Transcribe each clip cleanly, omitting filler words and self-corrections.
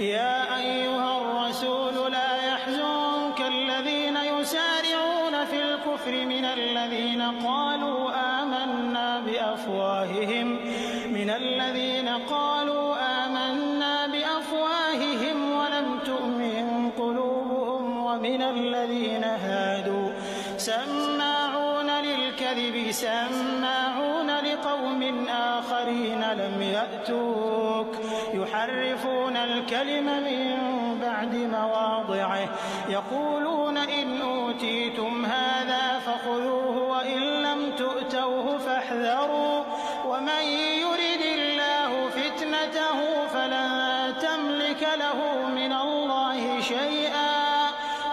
يا أيها الرسول لا يحزنك الذين يسارعون في الكفر من الذين قالوا آمنا بأفواههم ولم تؤمن قلوبهم ومن الذين هادوا سماعون للكذب سماعون لقوم آخرين لم يأتوك يحرفون الكلم من بعد مواضعه يقولون إن أوتيتم هذا فخذوه وإن لم تؤتوه فاحذروا ومن يرد الله فتنته فلن تملك له من الله شيئا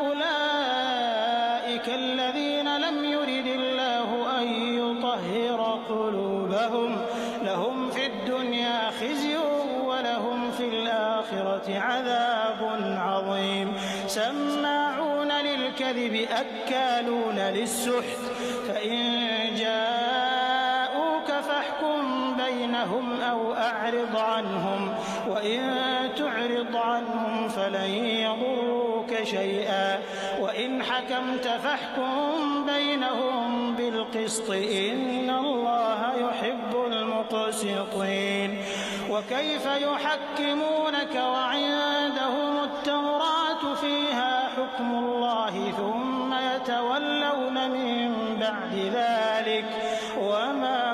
أولئك الذين لم يرد الله أن يطهر قلوبهم لهم في الدنيا خزي ولهم في الآخرة عذاب عظيم سماعون للكذب أكالون للسحت فإن جاءوك فاحكم بينهم أو أعرض عنهم وإن تعرض عنهم فلن يضروك شيئا وإن حكمت فاحكم بينهم بالقسط إن الله يحب المقسطين وكيف يحكمونك وعندهم التوراة فيها حكم الله ثم يتولون من بعد ذلك وما